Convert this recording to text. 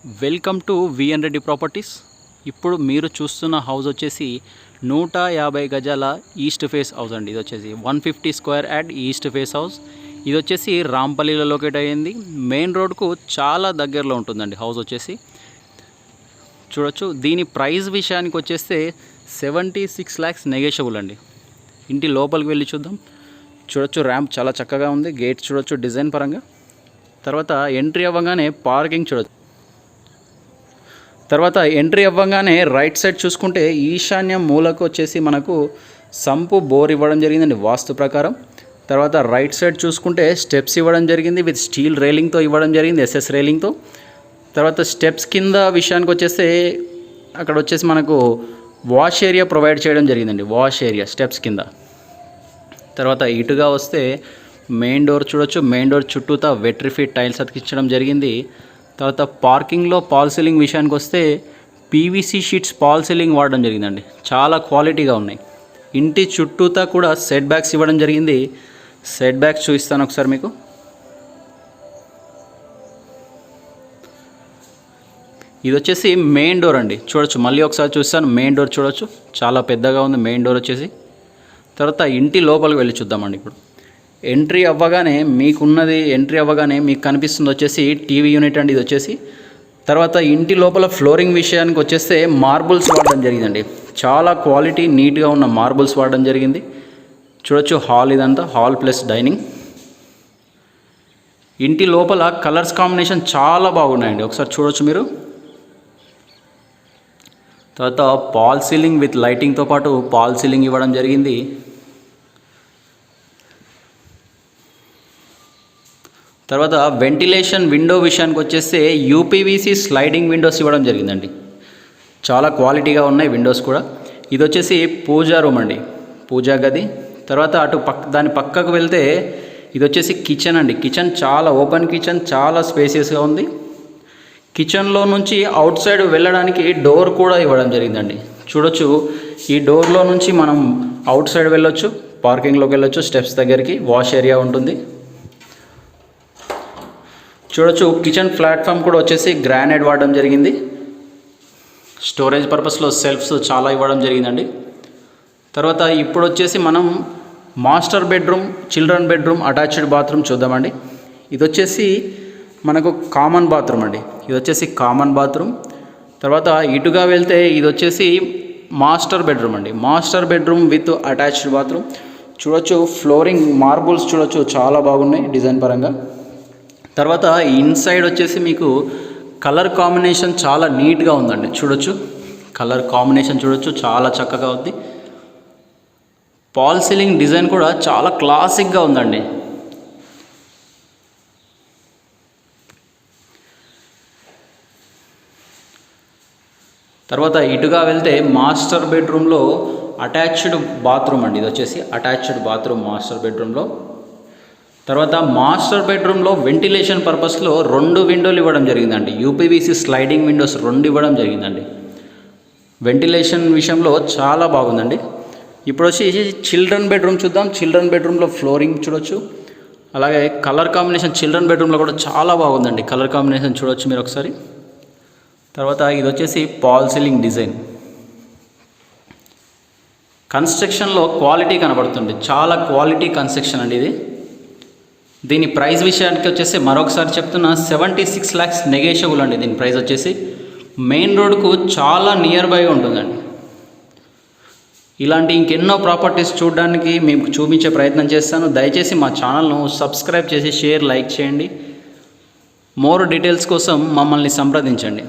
Welcome to VN Reddy properties. ఇప్పుడు మీరు చూస్తున్న హౌస్ వచ్చేసి 150 గజాల ఈస్ట్ ఫేస్ హౌస్ అండి. ఇది వచ్చేసి 150 square yard east face house. ఇది వచ్చేసి రాంపల్లిలో లొకేట్ అయ్యింది. మెయిన్ రోడ్కు చాలా దగ్గరలో ఉంటుందండి హౌస్ వచ్చేసి. చూడొచ్చు, దీని ప్రైస్ విషయానికి వచ్చేస్తే 76 lakhs నెగోషియబుల్ అండి. ఇంటి లోపలికి వెళ్ళి చూద్దాం. చూడొచ్చు, ర్యాంప్ చాలా చక్కగా ఉంది. గేట్ చూడొచ్చు డిజైన్ పరంగా. తర్వాత ఎంట్రీ అవ్వగానే పార్కింగ్ చూడొచ్చు. తర్వాత ఎంట్రీ అవ్వగానే రైట్ సైడ్ చూసుకుంటే ఈశాన్యం మూలకు వచ్చేసి మనకు సంపు బోర్ ఇవ్వడం జరిగిందండి వాస్తు ప్రకారం. తర్వాత రైట్ సైడ్ చూసుకుంటే స్టెప్స్ ఇవ్వడం జరిగింది విత్ స్టీల్ రైలింగ్తో ఇవ్వడం జరిగింది, ఎస్ఎస్ రైలింగ్తో. తర్వాత స్టెప్స్ కింద విషయానికి వచ్చేస్తే అక్కడ వచ్చేసి మనకు వాష్ ఏరియా ప్రొవైడ్ చేయడం జరిగిందండి, వాష్ ఏరియా స్టెప్స్ కింద. తర్వాత ఇటుగా వస్తే మెయిన్ డోర్ చూడొచ్చు. మెయిన్ డోర్ చుట్టూతా వెట్రిఫిట్ టైల్స్ అతికించడం జరిగింది. తర్వాత పార్కింగ్లో పాల్ సీలింగ్ విషయానికి వస్తే పీవీసీ షీట్స్ పాల్ సీలింగ్ వాడడం జరిగిందండి, చాలా క్వాలిటీగా ఉన్నాయి. ఇంటి చుట్టూతా కూడా సెట్ బ్యాక్స్ ఇవ్వడం జరిగింది. సెట్ బ్యాక్స్ చూపిస్తాను ఒకసారి మీకు. ఇది వచ్చేసి మెయిన్ డోర్ అండి, చూడొచ్చు. మళ్ళీ ఒకసారి చూస్తాను. మెయిన్ డోర్ చూడొచ్చు, చాలా పెద్దగా ఉంది మెయిన్ డోర్ వచ్చేసి. తర్వాత ఇంటి లోపలికి వెళ్ళి చూద్దామండి. ఇప్పుడు ఎంట్రీ అవ్వగానే మీకు కనిపిస్తుంది వచ్చేసి టీవీ యూనిట్ అండి ఇది వచ్చేసి. తర్వాత ఇంటి లోపల ఫ్లోరింగ్ విషయానికి వచ్చేస్తే మార్బుల్స్ వాడడం జరిగిందండి, చాలా క్వాలిటీ నీట్గా ఉన్న మార్బుల్స్ వాడడం జరిగింది. చూడొచ్చు, హాల్ ఇదంతా హాల్ ప్లస్ డైనింగ్. ఇంటి లోపల కలర్స్ కాంబినేషన్ చాలా బాగున్నాయండి, ఒకసారి చూడొచ్చు మీరు. తర్వాత పాల్ సీలింగ్ విత్ లైటింగ్తో పాటు పాల్ సీలింగ్ ఇవ్వడం జరిగింది. తర్వాత వెంటిలేషన్ విండో విషయానికి వచ్చేస్తే యూపీవీసీ స్లైడింగ్ విండోస్ ఇవ్వడం జరిగిందండి, చాలా క్వాలిటీగా ఉన్నాయి విండోస్ కూడా. ఇది వచ్చేసి పూజా రూమ్ అండి, పూజా గది. తర్వాత దాని పక్కకు వెళ్తే ఇది వచ్చేసి కిచెన్ అండి. కిచెన్ చాలా ఓపెన్ కిచెన్, చాలా స్పేసియస్గా ఉంది. కిచెన్లో నుంచి అవుట్ సైడ్ వెళ్ళడానికి డోర్ కూడా ఇవ్వడం జరిగిందండి. చూడొచ్చు, ఈ డోర్లో నుంచి మనం అవుట్ సైడ్ వెళ్ళొచ్చు, పార్కింగ్లోకి వెళ్ళొచ్చు, స్టెప్స్ దగ్గరికి వాష్ ఏరియా ఉంటుంది. చూడొచ్చు, కిచెన్ ప్లాట్ఫామ్ కూడా వచ్చేసి గ్రానైట్ వాడడం జరిగింది. స్టోరేజ్ పర్పస్లో సెల్ఫ్స్ చాలా ఇవ్వడం జరిగిందండి. తర్వాత ఇప్పుడు వచ్చేసి మనం master bedroom, children bedroom, attached bathroom చూద్దామండి. ఇది వచ్చేసి మనకు కామన్ బాత్రూమ్ అండి, ఇది వచ్చేసి కామన్ బాత్రూమ్. తర్వాత ఇటుగా వెళ్తే ఇది వచ్చేసి మాస్టర్ బెడ్రూమ్ అండి, master bedroom with attached bathroom. చూడొచ్చు, ఫ్లోరింగ్ మార్బుల్స్ చూడొచ్చు చాలా బాగున్నాయి డిజైన్ పరంగా. తర్వాత ఇన్సైడ్ వచ్చేసి మీకు కలర్ కాంబినేషన్ చాలా నీట్గా ఉందండి. చూడొచ్చు, కలర్ కాంబినేషన్ చూడొచ్చు, చాలా చక్కగా ఉంది. పాల్ సీలింగ్ డిజైన్ కూడా చాలా క్లాసిక్గా ఉందండి. తర్వాత ఇటుగా వెళ్తే మాస్టర్ బెడ్రూమ్లో అటాచ్డ్ బాత్రూమ్ అండి, ఇది వచ్చేసి అటాచ్డ్ బాత్రూమ్ మాస్టర్ బెడ్రూమ్లో. తర్వాత మాస్టర్ బెడ్రూమ్లో వెంటిలేషన్ పర్పస్లో 2 విండోలు ఇవ్వడం జరిగిందండి, యూపీవీసీ స్లైడింగ్ విండోస్ 2 ఇవ్వడం జరిగిందండి. వెంటిలేషన్ విషయంలో చాలా బాగుందండి. ఇప్పుడు వచ్చి చిల్డ్రన్ బెడ్రూమ్ చూద్దాం. చిల్డ్రన్ బెడ్రూమ్లో ఫ్లోరింగ్ చూడొచ్చు, అలాగే కలర్ కాంబినేషన్ చిల్డ్రన్ బెడ్రూమ్లో కూడా చాలా బాగుందండి, కలర్ కాంబినేషన్ చూడొచ్చు మీరు ఒకసారి. తర్వాత ఇది వచ్చేసి పాల్ సీలింగ్ డిజైన్. కన్స్ట్రక్షన్లో క్వాలిటీ కనబడుతుంది, చాలా క్వాలిటీ కన్స్ట్రక్షన్ అండి ఇది. దీని ప్రైస్ విషయానికి వచ్చేసి మరొకసారి చెప్తున్నా, 76 lakhs నెగోషియబుల్ అండి. దీని ప్రైస్ వచ్చేసి మెయిన్ రోడ్కు చాలా నియర్ బైగా ఉంటుందండి. ఇలాంటి ఇంకెన్నో ప్రాపర్టీస్ చూడడానికి మీకు చూపించే ప్రయత్నం చేస్తాను. దయచేసి మా ఛానల్ను సబ్స్క్రైబ్ చేసి షేర్, లైక్ చేయండి. మోర్ డీటెయిల్స్ కోసం మమ్మల్ని సంప్రదించండి.